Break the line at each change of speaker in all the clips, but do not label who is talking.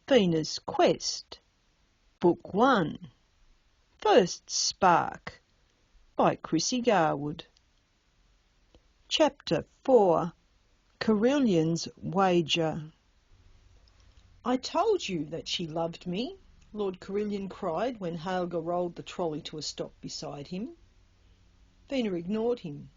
Phoena's Quest, Book 1, First Spark, by Chrissy Garwood. Chapter 4, Carillion's Wager. "I told you that she loved me," Lord Carillion cried when Helga rolled the trolley to a stop beside him. Phoena ignored him.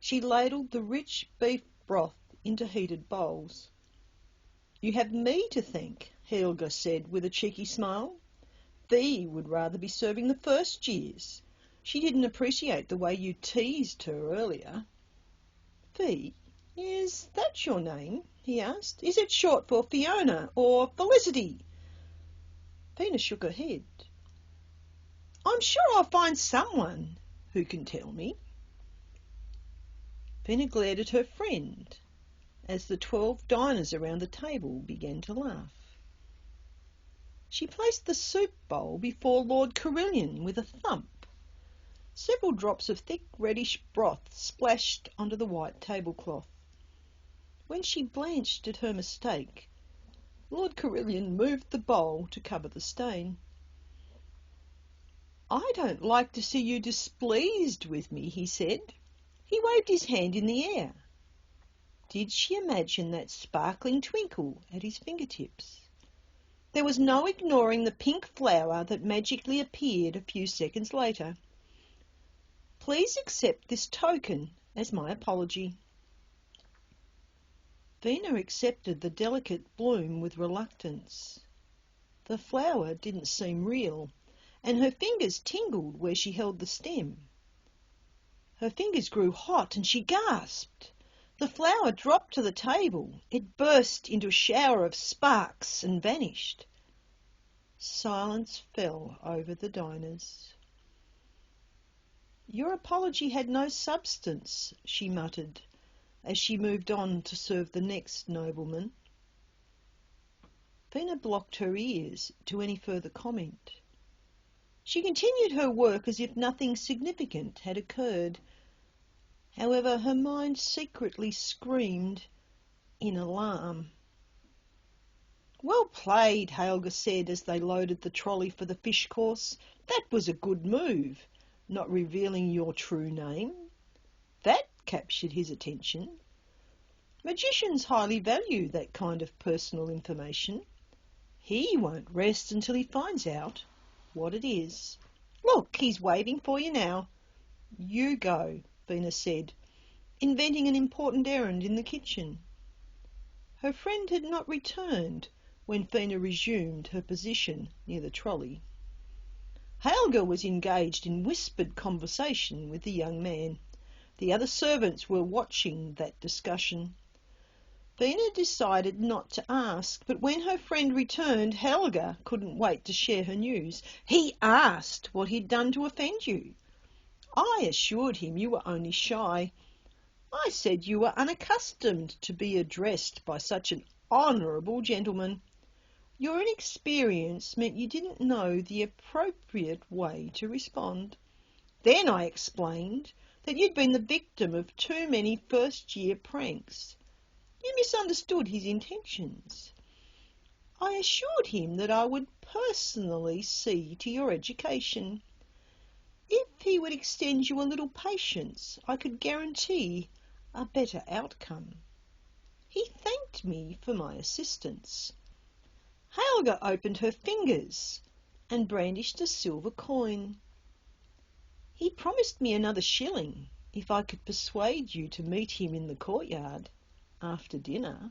She ladled the rich beef broth into heated bowls. "You have me to thank," Helga said with a cheeky smile. "Thee would rather be serving the first years. She didn't appreciate the way you teased her earlier." "Fee, is that your name?" he asked. "Is it short for Fiona or Felicity?" Phoena shook her head. "I'm sure I'll find someone who can tell me." Phoena glared at her friend as the 12 diners around the table began to laugh. She placed the soup bowl before Lord Carillion with a thump. Several drops of thick reddish broth splashed onto the white tablecloth. When she blanched at her mistake, Lord Carillion moved the bowl to cover the stain. "I don't like to see you displeased with me," he said. He waved his hand in the air. Did she imagine that sparkling twinkle at his fingertips? There was no ignoring the pink flower that magically appeared a few seconds later. "Please accept this token as my apology." Phoena accepted the delicate bloom with reluctance. The flower didn't seem real, and her fingers tingled where she held the stem. Her fingers grew hot and she gasped. The flower dropped to the table. It burst into a shower of sparks and vanished. Silence fell over the diners. "Your apology had no substance," she muttered, as she moved on to serve the next nobleman. Phoena blocked her ears to any further comment. She continued her work as if nothing significant had occurred. However, her mind secretly screamed in alarm. "Well played," Helga said as they loaded the trolley for the fish course. "That was a good move, not revealing your true name." That captured his attention. Magicians highly value that kind of personal information. He won't rest until he finds out what it is. "Look, he's waving for you now." "You go," Phoena said, inventing an important errand in the kitchen. Her friend had not returned when Phoena resumed her position near the trolley. Helga was engaged in whispered conversation with the young man. The other servants were watching that discussion. Phoena decided not to ask, but when her friend returned, Helga couldn't wait to share her news. "He asked what he'd done to offend you. I assured him you were only shy. I said you were unaccustomed to be addressed by such an honourable gentleman. Your inexperience meant you didn't know the appropriate way to respond. Then I explained that you'd been the victim of too many first-year pranks. You misunderstood his intentions. I assured him that I would personally see to your education. If he would extend you a little patience, I could guarantee a better outcome. He thanked me for my assistance." Helga opened her fingers and brandished a silver coin. "He promised me another shilling if I could persuade you to meet him in the courtyard after dinner."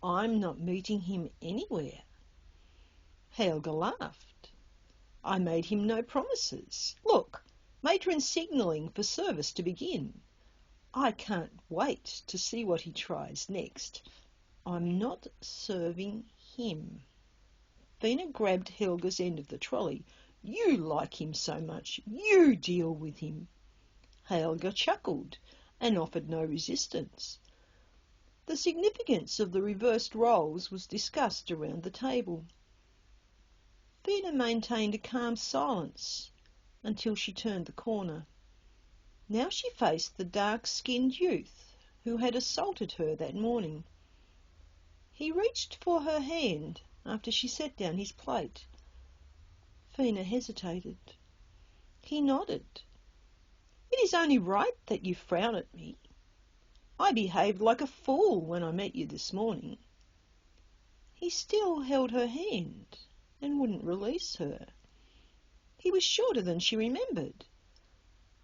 "I'm not meeting him anywhere." Helga laughed. "I made him no promises. Look, matron signalling for service to begin. I can't wait to see what he tries next. I'm not serving him." Phoena grabbed Helga's end of the trolley. "You like him so much. You deal with him." Helga chuckled and offered no resistance. The significance of the reversed roles was discussed around the table. Phoena maintained a calm silence until she turned the corner. Now she faced the dark-skinned youth who had assaulted her that morning. He reached for her hand after she set down his plate. Phoena hesitated. He nodded. It is only right that you frown at me. I behaved like a fool when I met you this morning. He still held her hand and wouldn't release her. He was shorter than she remembered.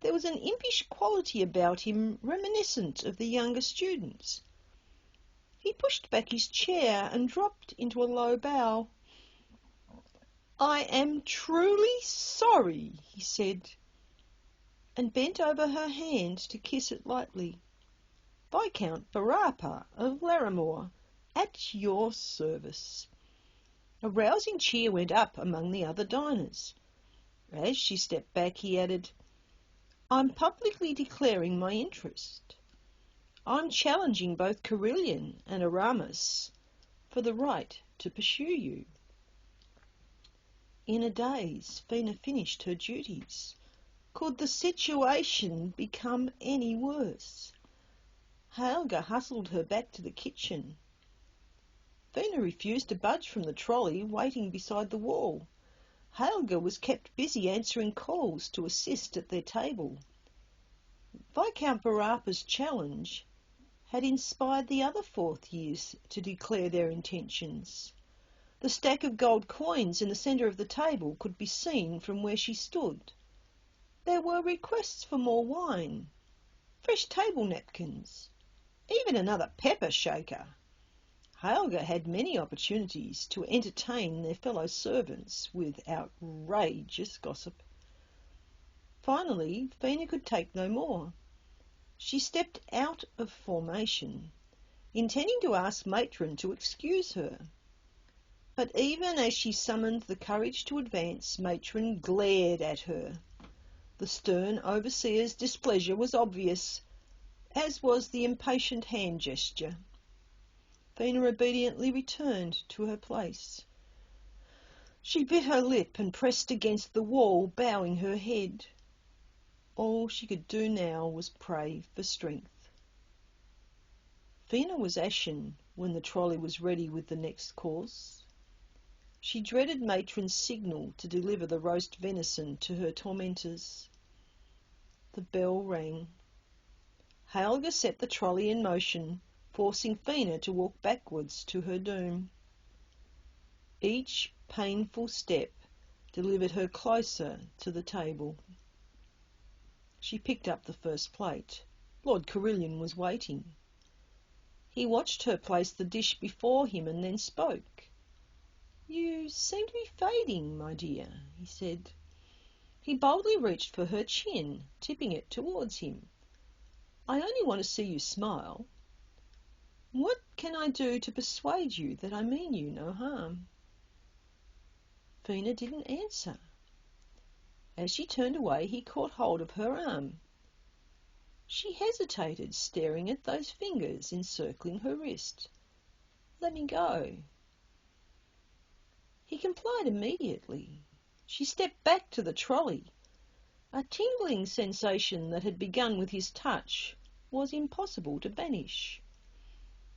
There was an impish quality about him reminiscent of the younger students. He pushed back his chair and dropped into a low bow. I am truly sorry, he said, and bent over her hand to kiss it lightly. Viscount Barapa of Larimore, at your service. A rousing cheer went up among the other diners. As she stepped back, he added, I'm publicly declaring my interest. I'm challenging both Carillion and Aramis for the right to pursue you. In a daze, Phoena finished her duties. Could the situation become any worse? Helga hustled her back to the kitchen. Phoena refused to budge from the trolley, waiting beside the wall. Helga was kept busy answering calls to assist at their table. Viscount Barapa's challenge had inspired the other fourth years to declare their intentions. The stack of gold coins in the centre of the table could be seen from where she stood. There were requests for more wine, fresh table napkins, even another pepper shaker. Helga had many opportunities to entertain their fellow servants with outrageous gossip. Finally, Phoena could take no more. She stepped out of formation, intending to ask Matron to excuse her. But even as she summoned the courage to advance, Matron glared at her. The stern overseer's displeasure was obvious, as was the impatient hand gesture. Phoena obediently returned to her place. She bit her lip and pressed against the wall, bowing her head. All she could do now was pray for strength. Phoena was ashen when the trolley was ready with the next course. She dreaded Matron's signal to deliver the roast venison to her tormentors. The bell rang. Helga set the trolley in motion, forcing Phoena to walk backwards to her doom. Each painful step delivered her closer to the table. She picked up the first plate. Lord Carillion was waiting. He watched her place the dish before him and then spoke. You seem to be fading, my dear, he said. He boldly reached for her chin, tipping it towards him. I only want to see you smile. What can I do to persuade you that I mean you no harm? Phoena didn't answer. As she turned away, he caught hold of her arm. She hesitated, staring at those fingers encircling her wrist. Let me go. He complied immediately. She stepped back to the trolley. A tingling sensation that had begun with his touch was impossible to banish.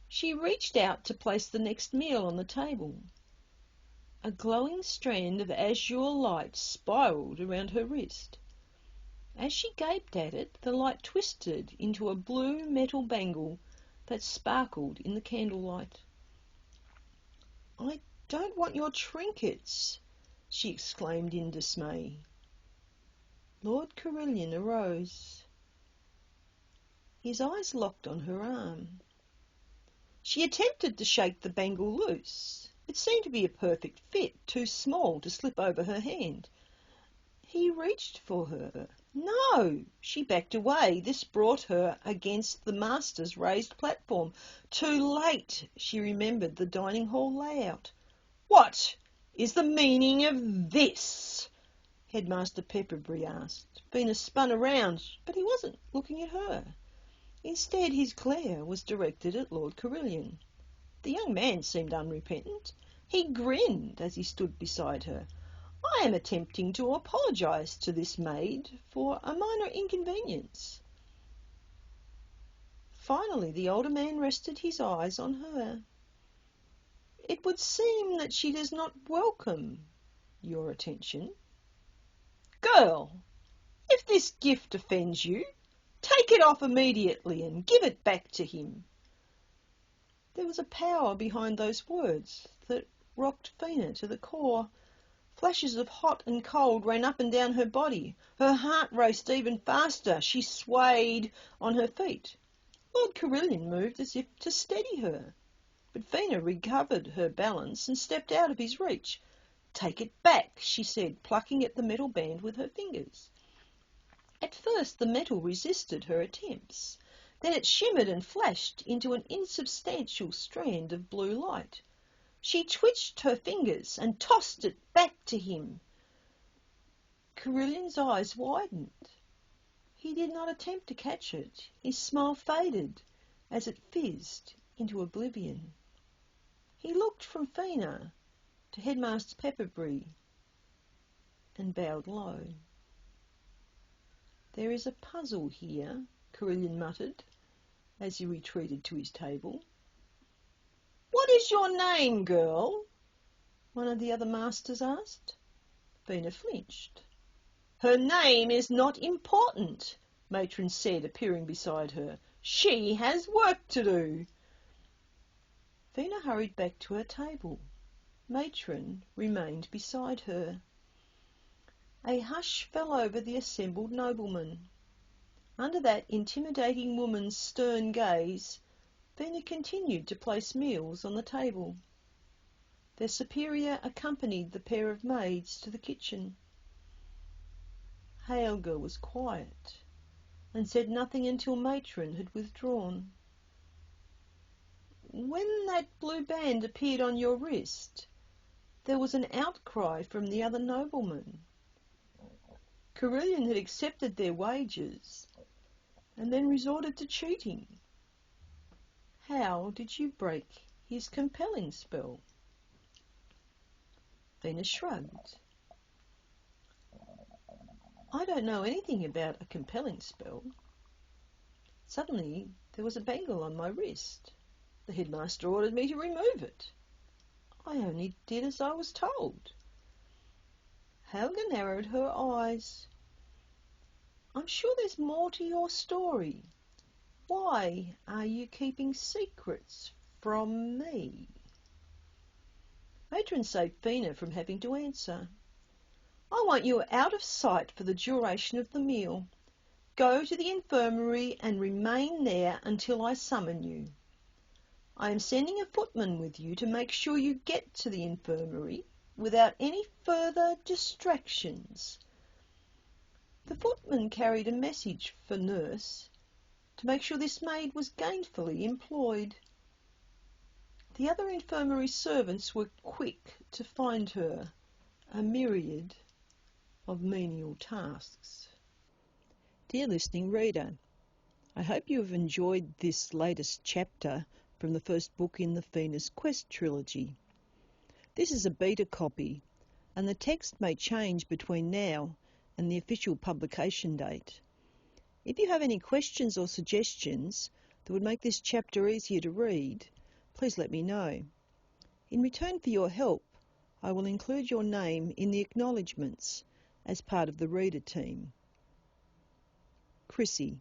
She reached out to place the next meal on the table. A glowing strand of azure light spiralled around her wrist. As she gaped at it, the light twisted into a blue metal bangle that sparkled in the candlelight. I don't want your trinkets, she exclaimed in dismay. Lord Carillion arose. His eyes locked on her arm. She attempted to shake the bangle loose. It seemed to be a perfect fit, too small to slip over her hand. He reached for her. No! She backed away. This brought her against the master's raised platform. Too late, she remembered the dining hall layout. What is the meaning of this? Headmaster Pepperberry asked. Phoena spun around, but he wasn't looking at her. Instead, his glare was directed at Lord Carillion. The young man seemed unrepentant. He grinned as he stood beside her. I am attempting to apologise to this maid for a minor inconvenience. Finally, the older man rested his eyes on her. it would seem that she does not welcome your attention. Girl, if this gift offends you, take it off immediately and give it back to him. There was a power behind those words that rocked Phoena to the core. Flashes of hot and cold ran up and down her body. Her heart raced even faster. She swayed on her feet. Lord Carillion moved as if to steady her, but Phoena recovered her balance and stepped out of his reach. "Take it back," she said, plucking at the metal band with her fingers. At first the metal resisted her attempts. Then it shimmered and flashed into an insubstantial strand of blue light. She twitched her fingers and tossed it back to him. Carillion's eyes widened. He did not attempt to catch it. His smile faded as it fizzed into oblivion. He looked from Phoena to Headmaster Pepperberry and bowed low. "There is a puzzle here," Carillion muttered as he retreated to his table. "What is your name, girl?" one of the other masters asked. Phoena flinched. "Her name is not important," Matron said, appearing beside her. "She has work to do." Phoena hurried back to her table. Matron remained beside her. A hush fell over the assembled noblemen. Under that intimidating woman's stern gaze, Phoena continued to place meals on the table. Their superior accompanied the pair of maids to the kitchen. Helga was quiet and said nothing until Matron had withdrawn. "When that blue band appeared on your wrist, there was an outcry from the other noblemen. Carillion had accepted their wages and then resorted to cheating. How did you break his compelling spell?" Phoena shrugged. "I don't know anything about a compelling spell. Suddenly there was a bangle on my wrist. The headmaster ordered me to remove it. I only did as I was told." Helga narrowed her eyes. "I'm sure there's more to your story. Why are you keeping secrets from me?" Matron saved Phoena from having to answer. "I want you out of sight for the duration of the meal. Go to the infirmary and remain there until I summon you. I am sending a footman with you to make sure you get to the infirmary without any further distractions." The footman carried a message for Nurse to make sure this maid was gainfully employed. The other infirmary servants were quick to find her a myriad of menial tasks. Dear listening reader, I hope you have enjoyed this latest chapter from the first book in the Phoena's Quest trilogy. This is a beta copy, and the text may change between now and the official publication date. If you have any questions or suggestions that would make this chapter easier to read, please let me know. In return for your help, I will include your name in the acknowledgements as part of the reader team. Chrissy.